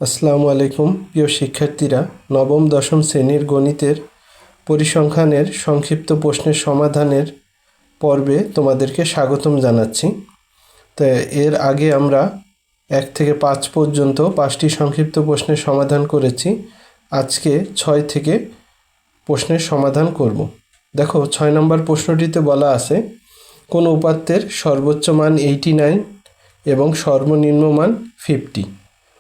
আসসালামু আলাইকুম প্রিয় শিক্ষার্থীরা, নবম দশম শ্রেণীর গণিতের পরিসংখ্যানের সংক্ষিপ্ত প্রশ্নের সমাধানের পর্বে তোমাদেরকে স্বাগতম জানাচ্ছি। তো এর আগে আমরা 1 থেকে 5 পর্যন্ত 5টি সংক্ষিপ্ত প্রশ্নের সমাধান করেছি। আজকে 6 থেকে প্রশ্নের সমাধান করব। দেখো, 6 নম্বর প্রশ্নটিতে বলা আছে, কোন উপাত্তের সর্বোচ্চ মান 89 এবং সর্বনিম্ন মান 50,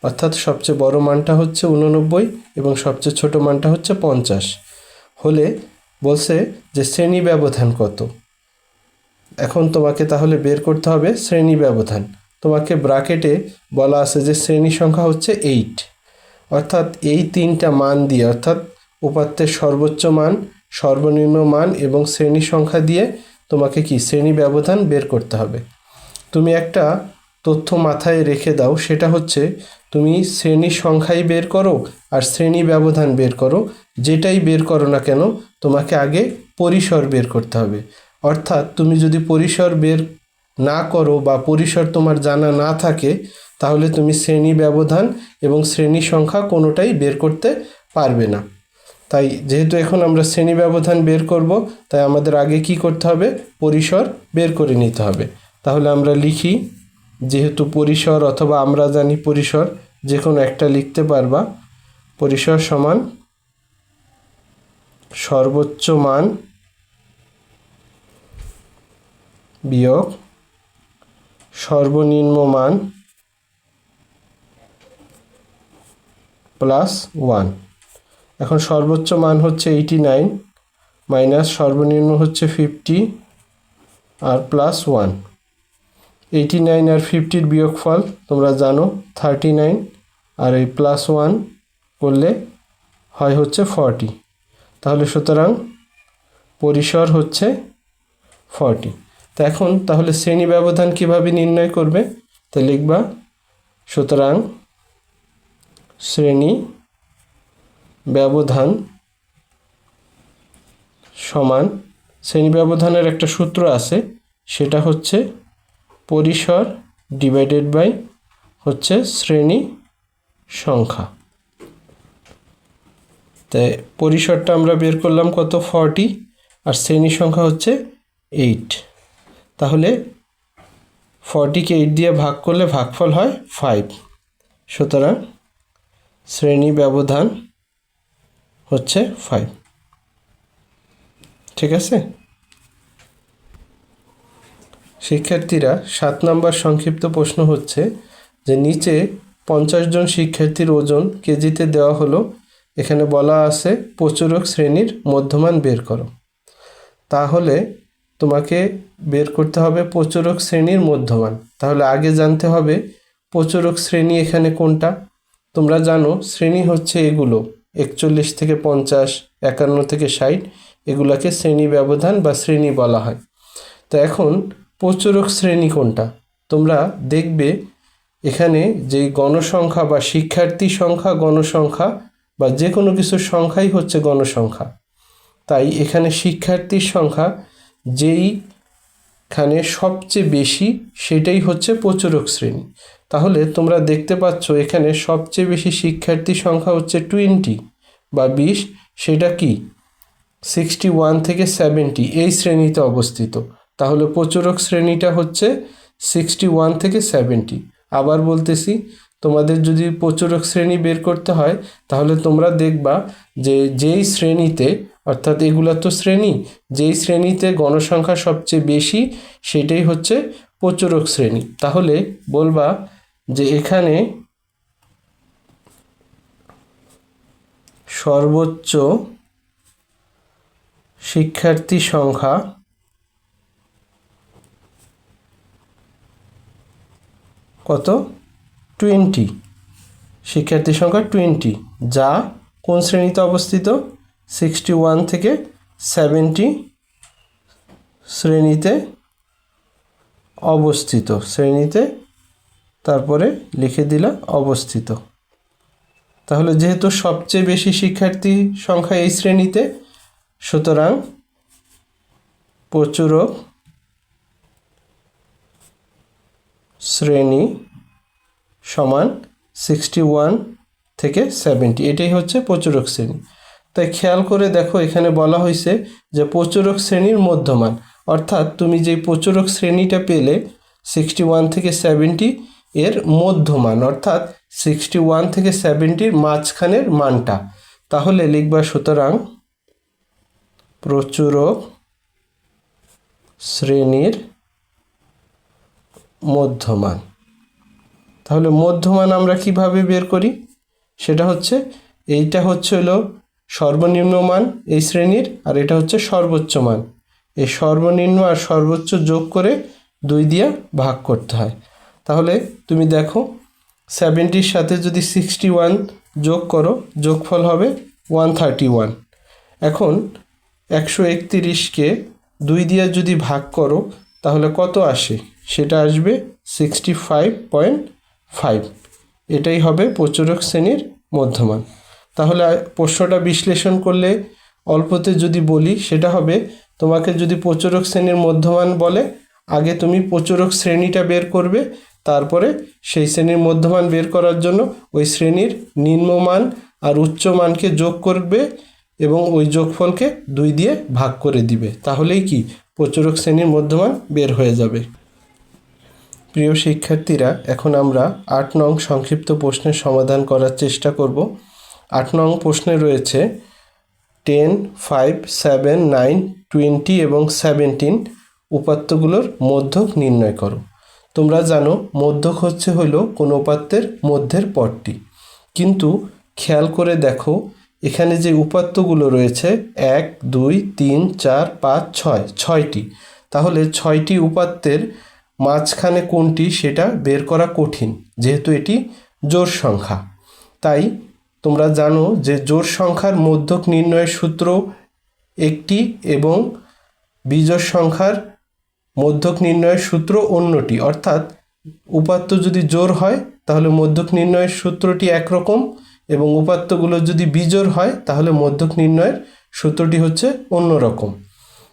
অর্থাৎ সবচেয়ে বড় মানটা হচ্ছে 89 এবং সবচেয়ে ছোট মানটা হচ্ছে 50 হলে বলছে যে শ্রেণী ব্যবধান কত। এখন তোমাকে তাহলে বের করতে হবে শ্রেণী ব্যবধান। তোমাকে ব্র্যাকেটে বলা আছে যে শ্রেণী সংখ্যা হচ্ছে 8, অর্থাৎ এই তিনটা মান দিয়ে, অর্থাৎ উপাত্তের সর্বোচ্চ মান, সর্বনিম্ন মান এবং শ্রেণী সংখ্যা দিয়ে তোমাকে কি শ্রেণী ব্যবধান বের করতে হবে। তুমি একটা তথ্য মাথায় রেখে দাও, সেটা হচ্ছে তুমি শ্রেণী সংখ্যাই বের করো আর শ্রেণী ব্যবধান বের করো, যেটাই বের করো না কেন তোমাকে আগে পরিসর বের করতে হবে। অর্থাৎ তুমি যদি পরিসর বের না করো বা পরিসর তোমার জানা না থাকে, তাহলে তুমি শ্রেণী ব্যবধান এবং শ্রেণী সংখ্যা কোনোটাই বের করতে পারবে না। তাই যেহেতু এখন আমরা শ্রেণী ব্যবধান বের করব, তাই আমাদের আগে কি করতে হবে, পরিসর বের করে নিতে হবে। তাহলে আমরা লিখি, যেহেতু পরিসর অথবা আমরা জানি পরিসর, যে কোনো একটা লিখতে পারবা। পরিসর সমান সর্বোচ্চ মান বিয়োগ সর্বনিম্ন মান প্লাস 1। এখন সর্বোচ্চ মান হচ্ছে 89 মাইনাস সর্বনিম্ন হচ্ছে 50 আর প্লাস 1। 89 আর 50-র বিয়োগফল তোমরা জানো 39, আর এই প্লাস 1 করলে হয় হচ্ছে 40। তাহলে সুতরাং পরিসর হচ্ছে 40। তো এখন তাহলে শ্রেণী ব্যবধান কিভাবে নির্ণয় করবে, তা লিখবা, সুতরাং শ্রেণী ব্যবধান সমান, শ্রেণী ব্যবধানের একটা সূত্র আছে, সেটা হচ্ছে পরিসর ডিভাইডেড বাই হচ্ছে শ্রেণী সংখ্যা। তাই পরিসরটা আমরা বের করলাম কত, 40, আর শ্রেণী সংখ্যা হচ্ছে 8। তাহলে 40কে 8 দিয়ে ভাগ করলে ভাগফল হয় 5। সুতরাং শ্রেণী ব্যবধান হচ্ছে 5। ঠিক আছে শিক্ষার্থীরা, 7 নম্বর সংক্ষিপ্ত প্রশ্ন হচ্ছে যে নিচে 50 জন শিক্ষার্থীর ওজন কেজিতে দেওয়া হলো, এখানে বলা আছে প্রচুরক শ্রেণীর মধ্যমান বের করো। তাহলে তোমাকে বের করতে হবে প্রচুরক শ্রেণীর মধ্যমান। তাহলে আগে জানতে হবে প্রচুরক শ্রেণী এখানে কোনটা। তোমরা জানো শ্রেণী হচ্ছে এগুলো 41 থেকে 50, 51 থেকে 60, এগুলাকে শ্রেণী ব্যবধান বা শ্রেণী বলা হয়। তো এখন প্রচুরক শ্রেণী কোনটা, তোমরা দেখবে এখানে যে গণসংখ্যা বা শিক্ষার্থী সংখ্যা, গণসংখ্যা বা যে কোনো কিছুর সংখ্যাই হচ্ছে গণসংখ্যা। তাই এখানে শিক্ষার্থীর সংখ্যা যেইখানে সবচেয়ে বেশি সেটাই হচ্ছে প্রচুরক শ্রেণী। তাহলে তোমরা দেখতে পাচ্ছ এখানে সবচেয়ে বেশি শিক্ষার্থী সংখ্যা হচ্ছে 20 বা 20, সেটা কি 61 থেকে 70 এই শ্রেণীতে অবস্থিত। তাহলে প্রচুরক শ্রেণীটা হচ্ছে 61 থেকে 70। আবার বলতেছি, তোমাদের যদি প্রচুরক শ্রেণী বের করতে হয় তাহলে তোমরা দেখবা যে যেই শ্রেণীতে, অর্থাৎ এগুলা তো শ্রেণী, যেই শ্রেণীতে গণসংখ্যা সবচেয়ে বেশি সেটাই হচ্ছে প্রচুরক শ্রেণী। তাহলে বলবা যে এখানে সর্বোচ্চ শিক্ষার্থী সংখ্যা কত, 20, শিক্ষার্থী সংখ্যা 20, যা কোন শ্রেণীতে অবস্থিত, 61 থেকে 70 শ্রেণীতে অবস্থিত, শ্রেণীতে তারপরে লিখে দিলা অবস্থিত। তাহলে যেহেতু সবচেয়ে বেশি শিক্ষার্থী সংখ্যা এই শ্রেণীতে, সুতরাং প্রচুরক শ্রেণী সমান 61 থেকে 70, এটাই হচ্ছে প্রচুরক শ্রেণী। তাই খেয়াল করে দেখো, এখানে বলা হয়েছে যে প্রচুরক শ্রেণীর মধ্যমান, অর্থাৎ তুমি যে প্রচুরক শ্রেণীটা পেলে 61 থেকে 70 এর মধ্যমান, অর্থাৎ 61 থেকে 70-র মাঝখানের মানটা। তাহলে লিখবা সুতরাং প্রচুরক শ্রেণীর মধ্যমান। তাহলে মধ্যমান আমরা কিভাবে বের করি? সেটা হচ্ছে এইটা হলো সর্বনিম্ন মান এই শ্রেণীর, আর এটা হচ্ছে সর্বোচ্চ মান। এই সর্বনিম্ন আর সর্বোচ্চ যোগ করে 2 দিয়ে ভাগ করতে হয়। তাহলে তুমি দেখো 70-র সাথে যদি 61 যোগ করো, যোগফল হবে 131। এখন 131কে 2 দিয়ে যদি ভাগ করো তাহলে কত আসে? সেটা আসবে 65.5। এটাই হবে প্রচুরক শ্রেণীর মধ্যমান। তাহলে প্রশ্নটা বিশ্লেষণ করলে অল্পতে যদি বলি, সেটা হবে তোমাকে যদি প্রচুরক শ্রেণীর মধ্যমান বলে, আগে তুমি প্রচুরক শ্রেণীটা বের করবে, তারপরে সেই শ্রেণীর মধ্যমান বের করার জন্য ওই শ্রেণীর নিম্নমান আর উচ্চমানকে যোগ করবে এবং ওই যোগফলকে 2 দিয়ে ভাগ করে দিবে। তাহলেই কি প্রচুরক শ্রেণীর মধ্যমান বের হয়ে যাবে। প্রিয় শিক্ষার্থীরা, এখন আমরা 8 নং সংক্ষিপ্ত প্রশ্নের সমাধান করার চেষ্টা করব। 8 নং প্রশ্নে রয়েছে 10, 5, 7, 9, 20 এবং 17 উপাত্তগুলোর মধ্যক নির্ণয় করো। তোমরা জানো মধ্যক হলো কোনো উপাত্তের মধ্যের পদটি, কিন্তু খেয়াল করে দেখো এখানে যে উপাত্তগুলো রয়েছে 1, 2, 3, 4, 5, 6, 6টি। তাহলে 6টি উপাত্তের মাঝখানে কোনটি সেটা বের করা কঠিন, যেহেতু এটি জোড় সংখ্যা। তাই তোমরা জানো যে জোড় সংখ্যার মধ্যক নির্ণয়ের সূত্র একটি এবং বিজোড় সংখ্যার মধ্যক নির্ণয়ের সূত্র অন্যটি। অর্থাৎ উপাত্ত যদি জোড় হয় তাহলে মধ্যক নির্ণয়ের সূত্রটি একরকম, এবং উপাত্তগুলো যদি বিজোড় হয় তাহলে মধ্যক নির্ণয়ের সূত্রটি হচ্ছে অন্যরকম।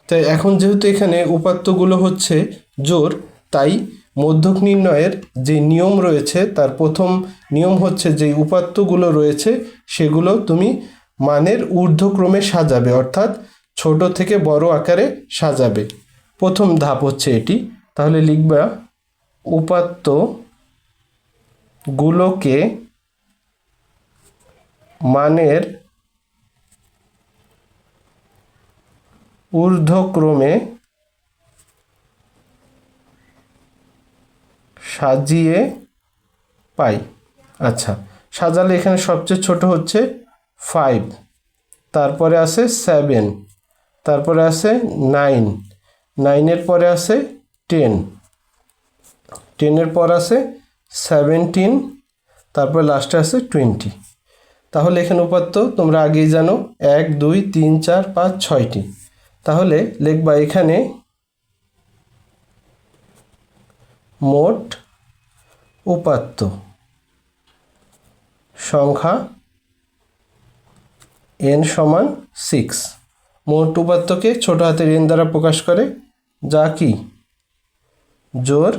তাই এখন যেহেতু এখানে উপাত্তগুলো হচ্ছে জোড়, তাই মধ্যক নির্ণয়ের যে নিয়ম রয়েছে তার প্রথম নিয়ম হচ্ছে যে উপাত্তগুলো রয়েছে সেগুলো তুমি মানের ঊর্ধ্বক্রমে সাজাবে, অর্থাৎ ছোট থেকে বড় আকারে সাজাবে। প্রথম ধাপ হচ্ছে এটি। তাহলে লিখবা উপাত্তগুলোকে মানের ঊর্ধ্বক্রমে সাজিয়ে পাই। আচ্ছা, সাজালে এখানে সবচেয়ে ছোট হচ্ছে 5, তারপরে আছে 7, তারপরে আছে 9, 9-এর পরে আছে 10, 10-এর পর আছে 17, তারপরে লাস্টে আছে 20। তাহলে এখানে উপাত্ত তোমরা আগেই জানো 1, 2, 3, 4, 5, 6টি। তাহলে লিখবা এখানে মোট উপাত্ত সংখ্যা n সমান 6। মোট উপাত্তকে ছোট হাতের n দ্বারা প্রকাশ করে, যা কি জোড়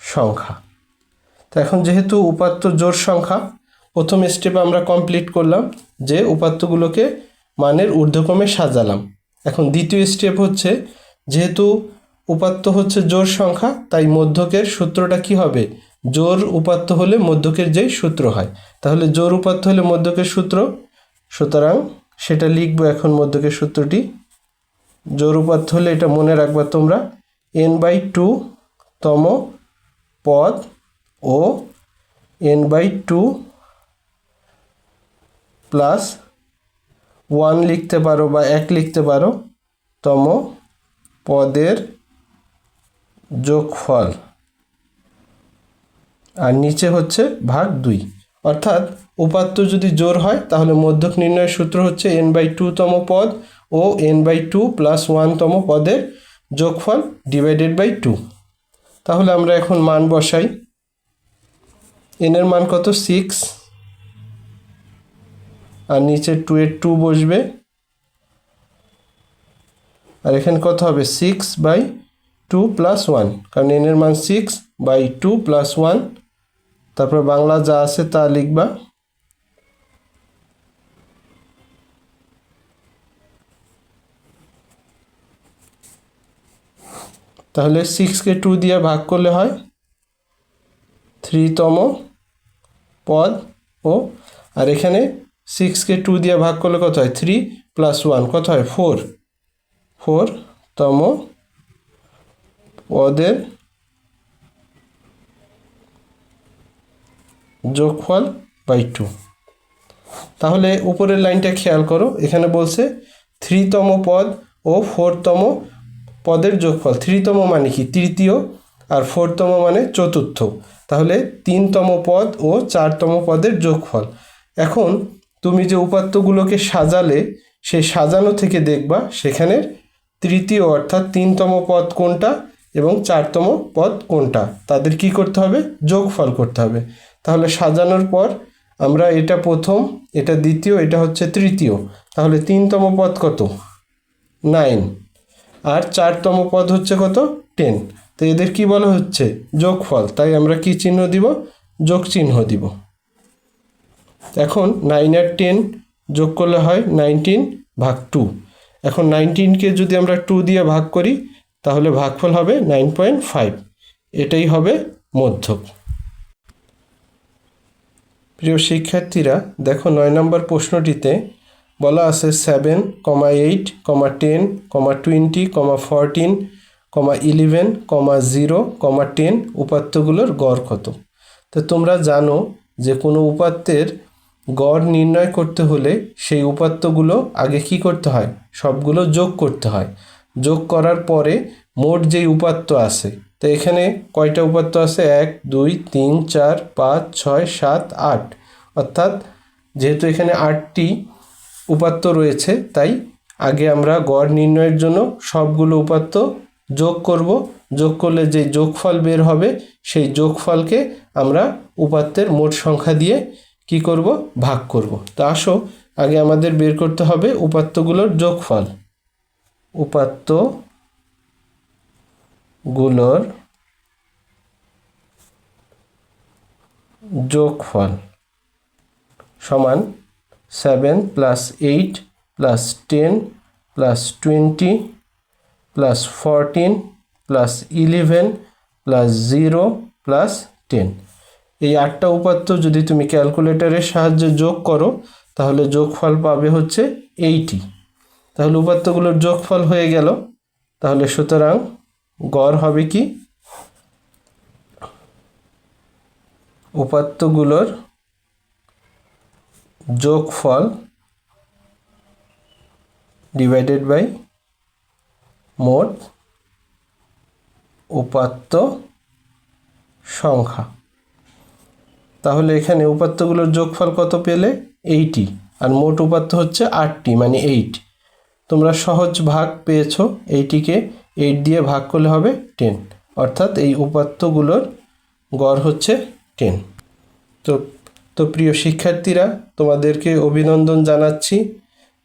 সংখ্যা। তো এখন যেহেতু উপাত্ত জোড় সংখ্যা, প্রথম স্টেপ আমরা কমপ্লিট করলাম যে উপাত্তগুলোকে মানের ঊর্ধ্বক্রমে সাজালাম। এখন দ্বিতীয় স্টেপ হচ্ছে, যেহেতু উপাত্ত হচ্ছে জোড় সংখ্যা, তাই মধ্যকের সূত্রটা কি হবে? জোড় উপাত্ত হলে মধ্যকের যেই সূত্র হয়, তাহলে জোড় উপাত্ত হলে মধ্যকের সূত্র, সুতরাং সেটা লিখবো এখন মধ্যকের সূত্রটি। জোড় উপাত্ত হলে এটা মনে রাখবা তোমরা, n/2 তম পদ ও n/2 প্লাস 1 লিখতে পারো বা 1 লিখতে পারো তম পদের যোগফল, আর নিচে হচ্ছে ভাগ 2। অর্থাৎ উপাত্ত যদি জোড় হয় তাহলে মধ্যক নির্ণয়ের সূত্র হচ্ছে n/2 তম পদ ও n/2 প্লাস 1 তম পদের যোগফল ডিভাইডেড বাই 2। তাহলে আমরা এখন মান বসাই। n এর মান কত? 6, আর নিচে 2-এর 2 বসবে, আর এখানে কত হবে? 6/2 প্লাস 1, কারণ n এর মান 6/2 প্লাস 1। তারপর বাংলা যা আছে তা লিখবা। তাহলে 6কে 2 দিয়ে ভাগ করলে হয় 3তম পদ, ও আর এখানে 6কে 2 দিয়ে ভাগ করলে কত হয়? 3 + 1 কত হয়? 4, 4তম পদের যোগফল বাই 2। তাহলে উপরের লাইনটা খেয়াল করো, এখানে বলছে 3তম পদ ও 4তম পদের যোগফল। 3তম মানে কি? তৃতীয়, আর 4তম মানে চতুর্থ। তাহলে 3তম পদ ও 4তম পদের যোগফল। এখন তুমি যে উপাত্তগুলোকে সাজালে, সেই সাজানো থেকে দেখবা সেখানের তৃতীয় অর্থাৎ 3তম পদ কোনটা এবং 4তম পদ কোনটা, তাদের কি করতে হবে? যোগফল করতে হবে। তাহলে সাজানোর পর আমরা এটা প্রথম, এটা দ্বিতীয়, এটা হচ্ছে তৃতীয়। তাহলে 3তম পদ কত? 9, আর 4তম পদ হচ্ছে কত? 10। তো এদের কি বলা হচ্ছে? যোগফল। তাই আমরা কি চিহ্ন দিব? যোগ চিহ্ন দিব। এখন 9 আর 10 যোগ করলে হয় 19/2। এখন 19কে যদি আমরা 2 দিয়ে ভাগ করি তাহলে ভাগফল হবে 9.5। এটাই হবে মধ্যক। প্রিয় শিক্ষার্থীরা, দেখো 9 নম্বর প্রশ্নটিতে বলা আছে 7, 8, 10, 20, 14, 11, 0, 10 উপাত্তগুলোর গড় কত? তো তোমরা জানো যে কোনো উপাত্তের গড় নির্ণয় করতে হলে সেই উপাত্তগুলো আগে কি করতে হয়? সবগুলো যোগ করতে হয়। যোগ করার পরে মোট যেই উপাত্ত আছে, তো এখানে কয়টা উপাত্ত আছে? 1, 2, 3, 4, 5, 6, 7, 8। অর্থাৎ যেহেতু এখানে 8টি উপাত্ত রয়েছে, তাই আগে আমরা গড় নির্ণয়ের জন্য সবগুলো উপাত্ত যোগ করব। যোগ করলে যে যোগফল বের হবে, সেই যোগফলকে আমরা উপাত্তের মোট সংখ্যা দিয়ে কি করব? ভাগ করব। তা আসো আগে আমাদের বের করতে হবে উপাত্তগুলোর যোগফল। উপাত্তগুলোর যোগফল সমান 7 + 8 + 10 + 20 + 14 + 11 + 0 + 10। এই 8টা উপাত্ত যদি তুমি ক্যালকুলেটরের সাহায্যে যোগ করো তাহলে যোগফল পাবে হচ্ছে 80। তাহলে উপাত্তগুলোর যোগফল হয়ে গেল। তাহলে সুতরাং গড় হবে কি? উপাত্তগুলোর যোগফল ডিভাইডেড বাই মোট উপাত্ত সংখ্যা। তাহলে এখানে উপাত্তগুলোর যোগফল কত পেলে? 80, আর মোট উপাত্ত হচ্ছে 8টি, মানে 8। তোমরা সহজ ভাগ পেয়েছো, 80কে 8 দিয়ে ভাগ করলে হবে 10, অর্থাৎ এই উপাত্তগুলোর গড় হচ্ছে 10। তো প্রিয় শিক্ষার্থীরা, তোমাদেরকে অভিনন্দন জানাচ্ছি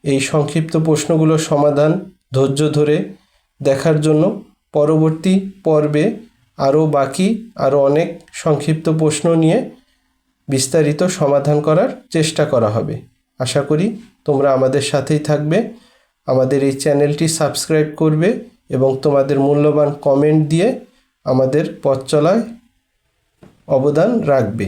এই সংক্ষিপ্ত প্রশ্নগুলোর সমাধান ধৈর্য ধরে দেখার জন্য। পরবর্তী পর্বে আরও অনেক সংক্ষিপ্ত প্রশ্ন নিয়ে বিস্তারিত সমাধান করার চেষ্টা করা হবে। আশা করি তোমরা আমাদের সাথেই থাকবে, আমাদের এই চ্যানেলটি সাবস্ক্রাইব করবে এবং তোমাদের মূল্যবান কমেন্ট দিয়ে আমাদের পথ চলায় অবদান রাখবে।